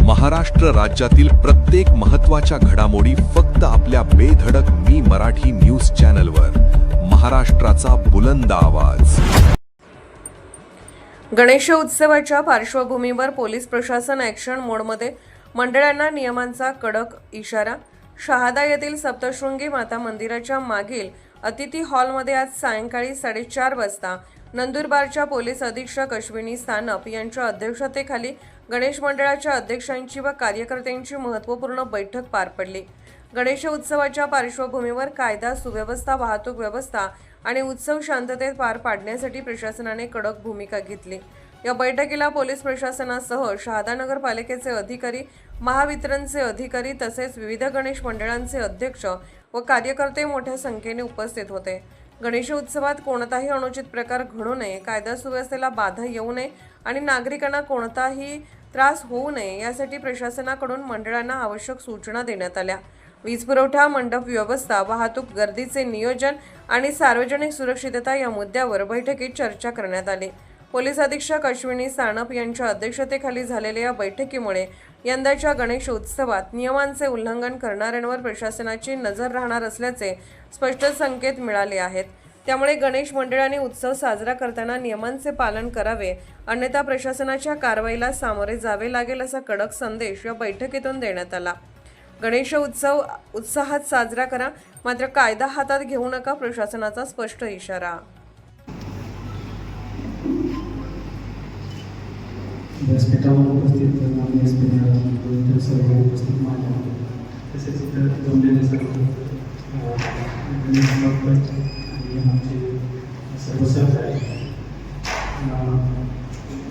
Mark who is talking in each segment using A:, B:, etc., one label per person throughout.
A: महाराष्ट्र राज्यातील प्रत्येक महत्त्वाच्या घडामोडी फक्त आपल्या बेधडक मी मराठी न्यूज चॅनलवर. महाराष्ट्राचा बुलंद आवाज.
B: गणेशोत्सवाच्या पार्श्वभूमीवर पोलीस प्रशासन ॲक्शन मोडमध्ये. मंडळांना नियमांचा कडक इशारा. शहादा येथील सप्तशृंगी माता मंदिराच्या मागील अतिथी हॉलमध्ये आज सायंकाळी 4:30 वाजता नंदुरबारच्या पोलीस अधीक्षक अश्विनी सानप यांच्या अध्यक्षतेखाली गणेश मंडळाच्या अध्यक्षांची व कार्यकर्त्यांची महत्त्वपूर्ण बैठक पार पडली. गणेशोत्सवाच्या पार्श्वभूमीवर कायदा सुव्यवस्था, वाहतूक व्यवस्था आणि उत्सव शांततेत पार पाडण्यासाठी प्रशासनाने कडक भूमिका घेतली. या बैठकीला पोलीस प्रशासनासह शहादा नगरपालिकेचे अधिकारी, महावितरणचे अधिकारी तसेच विविध गणेश मंडळांचे अध्यक्ष व कार्यकर्ते मोठ्या संख्येने उपस्थित होते. गणेशोत्सवात कोणताही अनुचित प्रकार घडू नये, कायदा सुव्यवस्थेला बाधा येऊ नये आणि नागरिकांना कोणताही त्रास होऊ नये यासाठी प्रशासनाकडून मंडळांना आवश्यक सूचना देण्यात आल्या. वीज पुरवठा, मंडप व्यवस्था, वाहतूक, गर्दीचे नियोजन आणि सार्वजनिक सुरक्षितता या मुद्द्यावर बैठकीत चर्चा करण्यात आली. पोलीस अधीक्षक अश्विनी सानप यांच्या अध्यक्षतेखाली झालेल्या या बैठकीमुळे यंदाच्या गणेशोत्सवात नियमांचे उल्लंघन करणाऱ्यांवर प्रशासनाची नजर राहणार असल्याचे स्पष्ट संकेत मिळाले आहेत. त्यामुळे गणेश मंडळांनी उत्सव साजरा करताना नियमांचे पालन करावे, अन्यथा प्रशासनाच्या कारवाईला सामोरे जावे लागेल असा कडक संदेश या बैठकीतून देण्यात आला. गणेशोत्सव उत्साहात साजरा करा, मात्र कायदा हातात घेऊ नका, प्रशासनाचा स्पष्ट इशारा.
C: व्यासपीठावर उपस्थित माननीय स्पीकर सर्व उपस्थित मान्य तसेच इतर जमलेले सर्व आणि आमचे सर्व सहकारी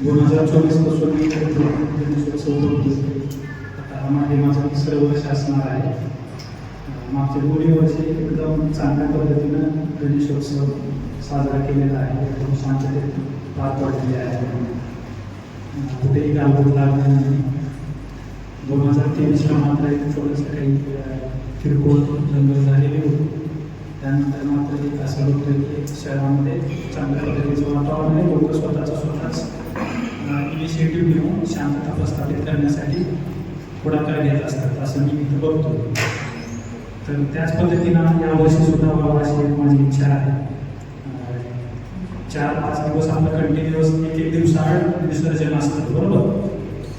C: 2024 पासून मी आता माझं सर्व वर्ष असणार आहे. मागच्या 2 वर्षे एकदम चांगल्या पद्धतीनं गणेशोत्सव साजरा केलेला आहे. एकदम शांततेत पार पडलेले आहे. कुठेही गालबोट लागला नाही. 2023ला मात्र एक थोडंसं काही किरकोळ दंगल झालेली होती. त्यानंतर मात्र एक असं होतं की शहरामध्ये चांगल्या पद्धतीचं वातावरण आहे. लोक स्वतःच इनिशिएटिव्ह घेऊन शांतता प्रस्थापित करण्यासाठी पुढाकार घेत असतात असं मी इथं बघतो. तर त्याच पद्धतीनं यावर्षी सुद्धा व्हावं अशी एक माझी इच्छा आहे. 4-5 दिवस आपलं कंटिन्युअस एक दिवसाआड विसर्जन असतं, बरोबर.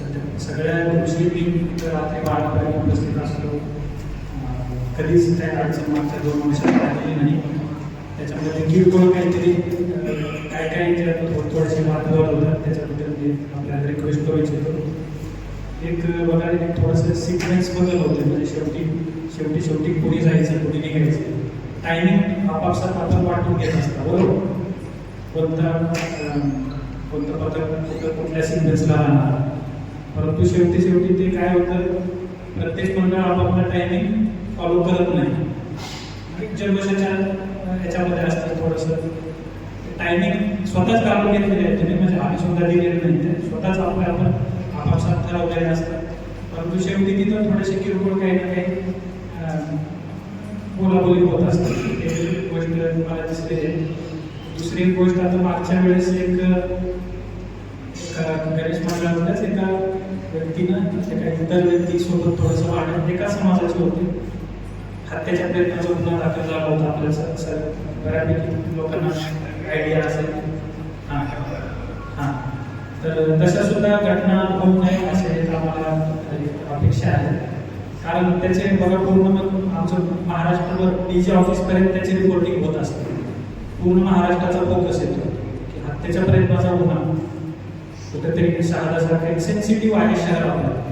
C: तर सगळ्या दिवशी मी रात्री 12पर्यंत उपस्थित असतो. कधीच त्या अडचण मागच्या 2 वर्षात आलेली नाही. त्याच्यामध्ये किरकोळ काहीतरी काय थोडेसे वादविवाद होतात, त्याच्याबद्दल मी आपल्याला रिक्वेस्ट करू इच्छितो. एक बघा, एक थोडंसं सिक्वेन्स बदल होते. म्हणजे शेवटी कोणी जायचं, कोणी निघायचं, टायमिंग आपापसात आपण वाटून घेत असतात, बरोबर. कोणतं पथक कुठल्या सिक्वेन्सला राहणार. परंतु शेवटी ते काय होतं, प्रत्येक मंडळ आपापला टायमिंग फॉलो करत नाही. जन्मशाच्या ह्याच्यामध्ये असतं थोडंसं टायमिंग स्वतःच काढून घेतलेले आहेत. तुम्ही म्हणजे आम्ही सुद्धा दिलेलं नाही, ते स्वतःच आपण आपापसात ठरवलेले असतात. परंतु शेवटी तिथं थोडेसे किरकोळ काही ना काही बोलाबोली होत असतात. एक गोष्ट मला दिसते. दुसरी गोष्ट, आता मागच्या वेळेस एक गणेश मंडळातल्याच एका व्यक्तीनं एका इतर व्यक्तीसोबत थोडंसं वाढत एका समाजाचे होते. हत्येच्या प्रयत्नाचा गुन्हा दाखल झाला होता. आपल्या बऱ्यापैकी लोकांना आयडिया असेल. हां तर तशा सुद्धा घटना होऊ नये असे आम्हाला अपेक्षा आहे. कारण त्याचे बघा, पूर्ण आमचं महाराष्ट्रभर DG ऑफिसपर्यंत त्याची रिपोर्टिंग होत असते. पूर्ण महाराष्ट्राचा फोकस येतो की हत्येच्या प्रयत्नाचा गुन्हा कुठेतरी शहादासारखं एक सेन्सिटिव्ह आहे शहर आपलं.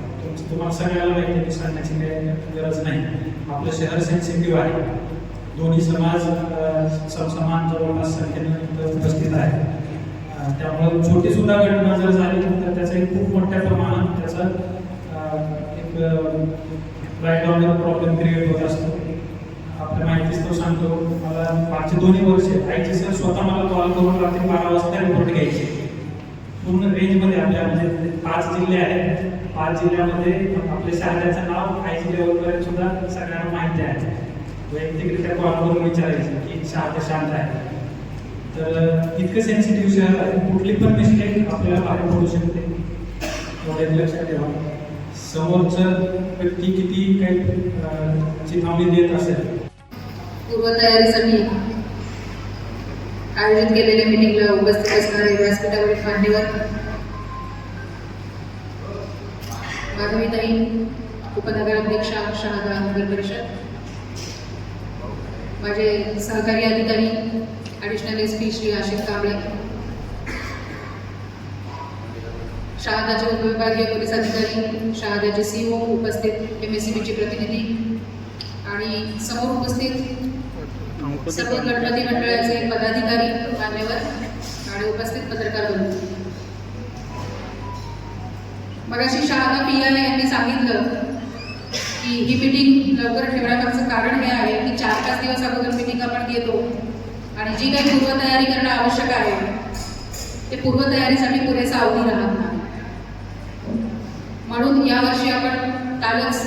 C: तुम्हाला सगळ्याला माहिती आहे, सांगण्याची काही गरज नाही. आपलं शहर सेन्सिटिव्ह आहे. दोन्ही समाज समान जवळपास संख्येने उपस्थित आहे. त्यामुळे छोटी सुद्धा घटना जर झाली तर त्याचा एक खूप मोठ्या प्रमाणात त्याचा एक राईट ऑर्डर प्रॉब्लेम क्रिएट होत असतो. आपल्या माहितीच तो सांगतो. मला मागचे 2 वर्षे आयची सर स्वतः मला कॉल करून रात्री 12 वाजता रिपोर्ट घ्यायची. पूर्ण रेंजमध्ये आपल्या म्हणजे 5 जिल्हे आहेत. 5 जिल्ह्यामध्ये आपल्या शहराचं नाव आयची लेवलपर्यंत सुद्धा सगळ्यांना माहिती आहे. वैयक्तिकरित्या कॉल करून विचारायचं की शहर शांत आहे. तर इतकं सेन्सिटिव्ह शहर आहे. कुठली पण मिस्टेक आपल्याला बाहेर पडू शकते. एवढे लक्षात ठेवा. समोरचं व्यक्ती किती काही चिथावणी देत असेल
D: पूर्वतयारीसाठी आयोजित केलेल्या मीटिंगला उपस्थित असणारे व्यासपीठावरील मान्यवर माधवीताई, उपनगराध्यक्षा शहादा नगर परिषद, माझे सहकारी अधिकारी ॲडिशनल SP श्री आशिष कांबळे, शहादाचे उपविभागीय पोलीस अधिकारी, शहादाचे CO उपस्थित, MSCBचे प्रतिनिधी आणि समोर उपस्थित सर्व गणपती मंडळाचे पदाधिकारी मान्यवर आणि उपस्थित पत्रकार बंधू. मगाशी शहादा PI यांनी सांगितलं की ही मीटिंग लवकर ठेवण्यामागचं कारण हे आहे की 4-5 दिवस अगोदर मीटिंग आपण घेतो आणि जी काही पूर्वतयारी करणं आवश्यक आहे ते पूर्वतयारीसाठी पुरेसा अवधी राहत नाही. म्हणून यावर्षी आपण कालच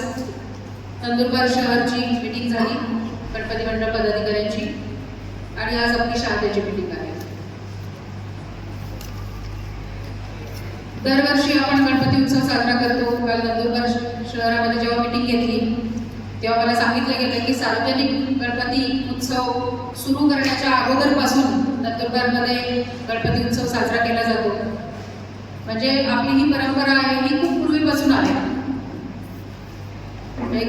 D: नंदुरबार शहरची मीटिंग झाली गणपती मंडळ पदाधिकाऱ्यांची आणि आज आपली शहाद्याची मीटिंग आहे. दरवर्षी आपण गणपती उत्सव साजरा करतो. काल नंदुरबार शहरामध्ये जेव्हा मीटिंग घेतली तेव्हा मला सांगितलं गेलं की सार्वजनिक गणपती उत्सव सुरू करण्याच्या अगोदरपासून नंदुरबारमध्ये गणपती उत्सव साजरा केला जातो. म्हणजे आपली ही परंपरा आहे ही खूप पूर्वीपासून आहे.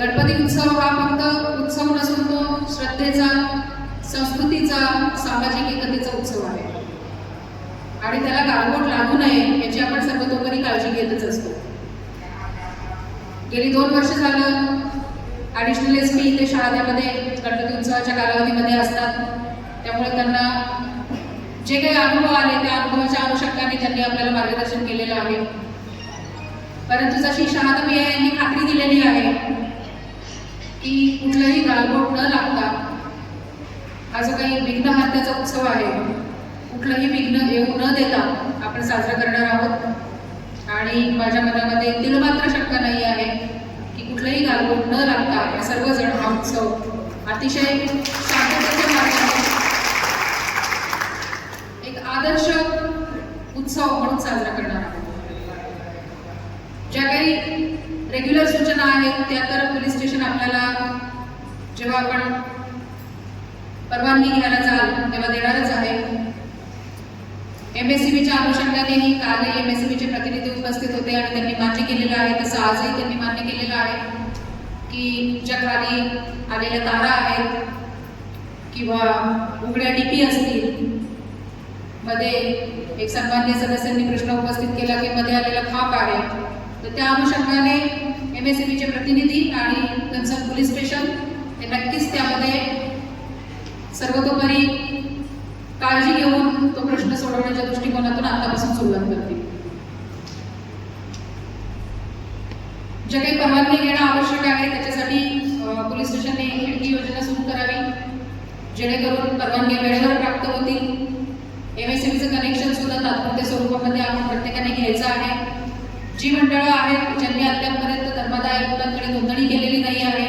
D: गणपती उत्सव हा फक्त उत्सव नसून तो श्रद्धेचा, संस्कृतीचा, सामाजिक एकतेचा उत्सव आहे आणि त्याला गालबोट लागू नये याची आपण सर्वतोपरी काळजी घेतच असतो. गेली 2 वर्ष झालं ॲडिशनल SP ते शहाद्यामध्ये गणपती उत्सवाच्या कालावधीमध्ये असतात. त्यामुळे त्यांना जे काही अनुभव आले त्या अनुभवाच्या अनुषंगाने त्यांनी आपल्याला मार्गदर्शन केलेलं आहे. परंतु जशी शहादा PI यांनी खात्री दिलेली आहे की कुठलंही गालबोट न लागता हा जो काही विघ्नहर्त्याचा उत्सव आहे कुठलंही विघ्न येऊ न देता आपण साजरा करणार आहोत आणि माझ्या मनामध्ये तिळमात्र शंका नाही आहे की कुठलंही गालबोट न लागता आपण सर्वजण हा उत्सव अतिशय शांततेच्या मार्गाने एक आदर्श उत्सव म्हणून साजरा करणार आहोत. ज्या काही रेग्युलर सूचना आहेत त्या तर पोलीस स्टेशन आपल्याला जेव्हा आपण परवानगी घ्यायला जाल तेव्हा देणारच आहे. MSCBच्या अनुषंगानेही कालही MSCBचे प्रतिनिधी उपस्थित होते आणि त्यांनी मान्य केलेलं आहे, तसं आजही त्यांनी मान्य केलेलं आहे की ज्या खाली आलेल्या तारा आहेत किंवा उघड्या DP असतील, मध्ये एक सन्माननीय सदस्यांनी प्रश्न उपस्थित केला की मध्ये आलेला खाप आहे, तर त्या अनुषंगाने MSCBचे प्रतिनिधी आणि कन्सर्न पोलीस स्टेशन हे नक्कीच त्यामध्ये सर्वतोपरी काळजी घेऊन तो प्रश्न सोडवण्याच्या दृष्टिकोनातून आतापासून सुरुवात करतील. जे काही परवानगी घेणं आवश्यक आहे त्याच्यासाठी पोलीस स्टेशनने एक खिडकी योजना सुरू करावी जेणेकरून परवानगी वेळेवर प्राप्त होतील. MSCBचं कनेक्शन सुद्धा तात्पुरत्या स्वरूपामध्ये आपण प्रत्येकाने घ्यायचं आहे. जी मंडळं आहेत ज्यांनी अद्यापपर्यंत धर्मादाय आयुक्तांकडे नोंदणी केलेली नाही आहे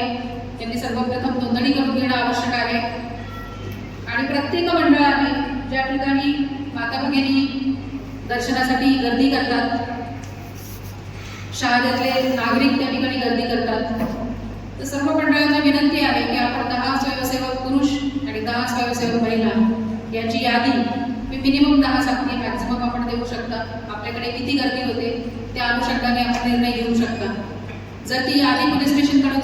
D: त्यांनी सर्वप्रथम नोंदणी करून घेणं आवश्यक आहे आणि प्रत्येक मंडळाने ज्या ठिकाणी माता भगिनी दर्शनासाठी गर्दी करतात, शहाद्यातले नागरिक त्या ठिकाणी गर्दी करतात, तर सर्व मंडळांना विनंती आहे की आपण 10 स्वयंसेवक पुरुष आणि 10 स्वयंसेवक महिला याची यादी मी मिनिमम 10 सांगते, मॅक्झिमम आपण देऊ शकता. आपल्याकडे किती गर्दी होते त्या अनुषंगाने आपण निर्णय घेऊ शकता. जर ती यादी पोलीस स्टेशनकडून